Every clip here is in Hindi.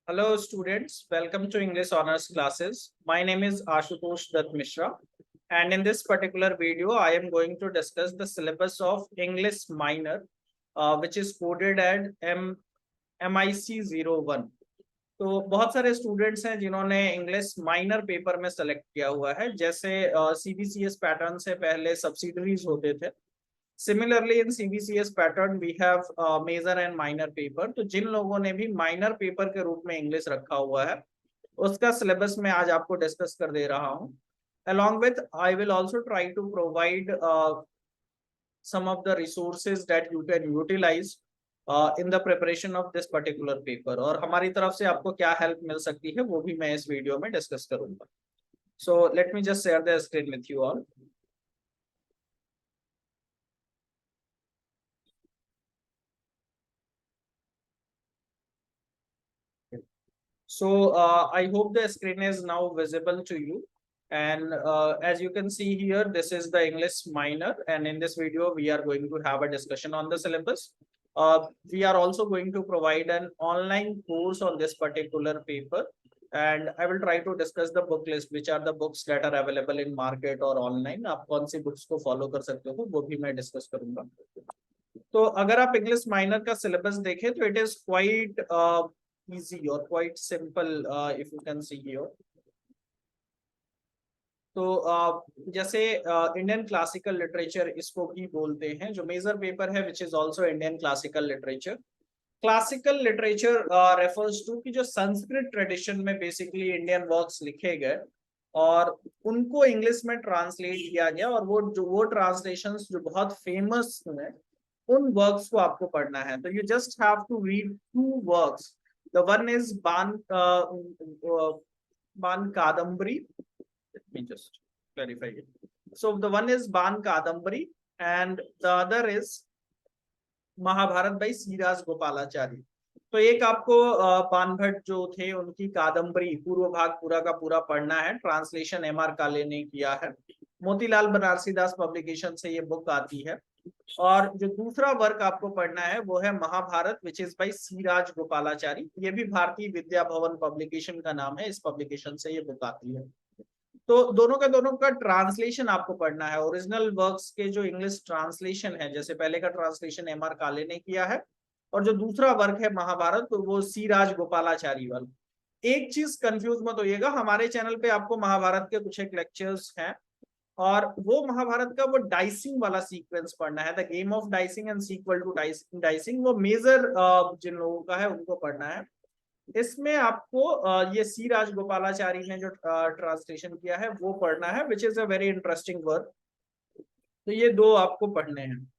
Hello students, welcome to English Honors classes. My name is Ashutosh Dutt Mishra, and in this particular video I am going to discuss the syllabus of English Minor, which is coded at MIC 01। तो बहुत सारे स्टूडेंट्स हैं जिन्होंने इंग्लिश माइनर पेपर में सेलेक्ट किया हुआ है। जैसे CBCS पैटर्न से पहले सब्सिडरीज होते थे, similarly in CBCS pattern we have major and minor paper. तो जिन लोगों ने भी माइनर पेपर के रूप में इंग्लिश रखा हुआ है उसका सिलेबस मैं आज आपको डिस्कस कर दे रहा हूँ। Along with, I will also try to provide some of the resources that you can utilize in the preparation of this particular paper, और हमारी तरफ से आपको क्या हेल्प मिल सकती है वो भी मैं इस वीडियो में डिस्कस करूंगा। So let me just share the screen with you all. So I hope the screen is now visible to you. And as you can see here, this is the English minor. And in this video, we are going to have a discussion on the syllabus. We are also going to provide an online course on this particular paper. And I will try to discuss the book list, which are the books that are available in market or online. आप कौन सी books को follow कर सकते हो वो भी मैं discuss करूंगा। तो अगर आप इंग्लिश माइनर का सिलेबस देखें तो इट इज क्वाइट इजी और quite simple, if you can see here. तो जैसे इंडियन क्लासिकल लिटरेचर इसको भी बोलते हैं, जो मेजर पेपर है which is also Indian classical literature. Classical literature refers to कि जो संस्कृत ट्रेडिशन में बेसिकली इंडियन वर्क्स लिखे गए और उनको इंग्लिश में ट्रांसलेट किया गया, और वो ट्रांसलेशंस जो बहुत फेमस हुए उन वर्क्स को आपको पढ़ना है। तो you just have to read two works. The one is Ban Kadambari. Let me just clarify it. So the one is Ban Kadambari and the other is Mahabharat by सीराज Gopalachari. तो एक आपको पान भट्ट जो थे उनकी कादम्बरी पूर्व भाग पूरा का पूरा पढ़ना है। ट्रांसलेशन MR काले ने किया है, मोतीलाल बनारसी दास पब्लिकेशन से ये बुक आती है। और जो दूसरा वर्क आपको पढ़ना है वो है Mahabharat, which is by सीराज Gopalachari. ये भी भारतीय विद्या भवन पब्लिकेशन का नाम है, इस पब्लिकेशन से ये बुक आती है। तो दोनों का ट्रांसलेशन आपको पढ़ना है। ओरिजिनल वर्क्स के जो इंग्लिश ट्रांसलेशन है, जैसे पहले का ट्रांसलेशन MR काले ने किया है और जो दूसरा वर्क है महाभारत तो वो सीराज गोपालाचारी वाला। एक चीज कंफ्यूज मत होइएगा, हमारे चैनल पे आपको महाभारत के कुछ एक लेक्चर्स हैं और वो महाभारत का वो डाइसिंग वाला सीक्वेंस पढ़ना है, the game of dicing and sequel to dicing. वो मेजर जिन लोगों का है उनको पढ़ना है। इसमें आपको ये सी राज गोपालाचारी ने जो ट्रांसलेशन किया है वो पढ़ना है, which is a very interesting work. तो ये दो आपको पढ़ने हैं।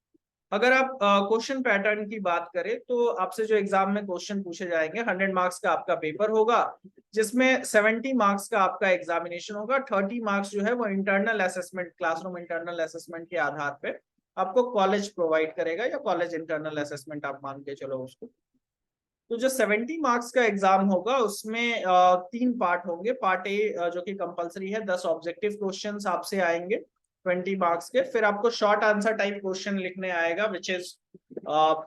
अगर आप क्वेश्चन पैटर्न की बात करें तो आपसे जो एग्जाम में क्वेश्चन पूछे जाएंगे, 100 मार्क्स का आपका पेपर होगा जिसमें 70 मार्क्स का आपका एग्जामिनेशन होगा। 30 मार्क्स जो है वो internal assessment, classroom internal assessment के आधार पे आपको कॉलेज प्रोवाइड करेगा, या कॉलेज इंटरनल असेसमेंट आप मान के चलो उसको। तो जो 70 मार्क्स का एग्जाम होगा उसमें तीन पार्ट होंगे। पार्ट ए जो कि कंपलसरी है, 10 ऑब्जेक्टिव क्वेश्चंस आपसे आएंगे 20 मार्क्स के। फिर आपको शॉर्ट आंसर टाइप क्वेश्चन लिखने आएगा, विच इज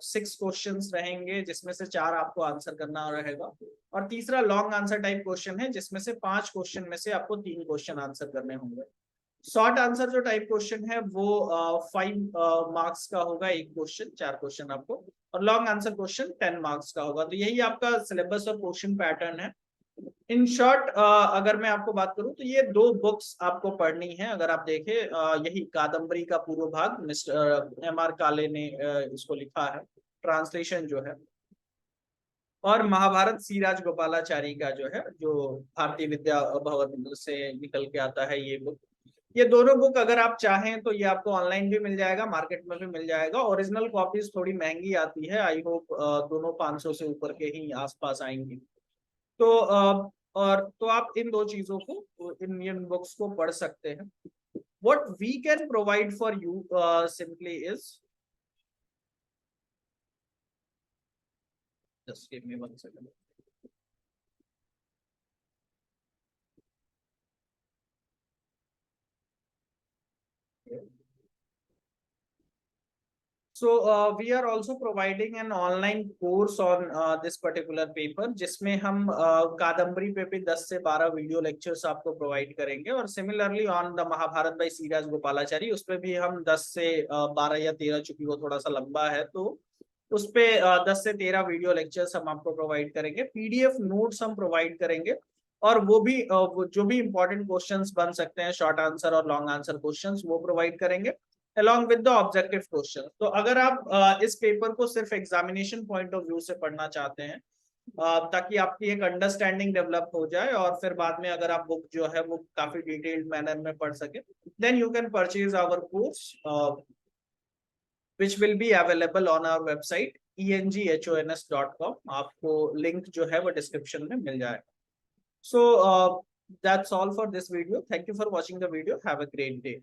6 क्वेश्चंस रहेंगे जिसमें से 4 आपको आंसर करना रहेगा। और तीसरा लॉन्ग आंसर टाइप क्वेश्चन है जिसमें से 5 क्वेश्चन में से आपको 3 क्वेश्चन आंसर करने होंगे। शॉर्ट आंसर जो टाइप क्वेश्चन है वो 5 मार्क्स का होगा एक क्वेश्चन, 4 क्वेश्चन आपको। और लॉन्ग आंसर क्वेश्चन 10 मार्क्स का होगा। तो यही आपका सिलेबस और क्वेश्चन पैटर्न है। इन शॉर्ट अगर मैं आपको बात करूं तो ये दो बुक्स आपको पढ़नी है। अगर आप देखें यही कादम्बरी का पूर्व भाग मिस्टर MR काले ने इसको लिखा है, ट्रांसलेशन जो है, और महाभारत सीराज गोपालाचारी का जो है, जो भारतीय विद्या भवन से निकल के आता है ये बुक। ये दोनों बुक अगर आप चाहें तो ये आपको ऑनलाइन भी मिल जाएगा, मार्केट में भी मिल जाएगा। ओरिजिनल कॉपीज थोड़ी महंगी आती है, आई होप दोनों 500 से ऊपर के ही आसपास आएंगी। तो और तो आप इन दो चीजों को, इन बुक्स को पढ़ सकते हैं। What we can provide for you simply is, just give me 1 second. So we are also providing an online course on this particular paper, जिसमें हम कादम्बरी पे 10 से 12 वीडियो लेक्चर्स आपको प्रोवाइड करेंगे, और similarly on the Mahabharat bye सीराज Gopalachari उस पे भी हम 10 से 12 या 13, चूंकि वो थोड़ा सा लंबा है तो उस पे 10 से 13 वीडियो लेक्चर्स हम आपको प्रोवाइड करेंगे। पीडीएफ नोट्स हम प्रोवाइड करेंगे, और वो भी जो भी इंपॉर्टेंट क्वेश्चंस बन सकते हैं, शॉर्ट आंसर और लॉन्ग आंसर क्वेश्चंस, वो प्रोवाइड करेंगे along with the objective question। तो अगर आप इस पेपर को सिर्फ एग्जामिनेशन पॉइंट ऑफ व्यू से पढ़ना चाहते हैं, ताकि आपकी एक अंडरस्टैंडिंग डेवलप हो जाए, और फिर बाद में अगर आप बुक जो है वो काफी डिटेल्ड मैनर में पढ़ सके, then you can purchase our course which will be available on our website enghons.com। आपको लिंक जो है वो डिस्क्रिप्शन में मिल जाएगा। So that's all for this video. Thank you for watching the video. Have a great day.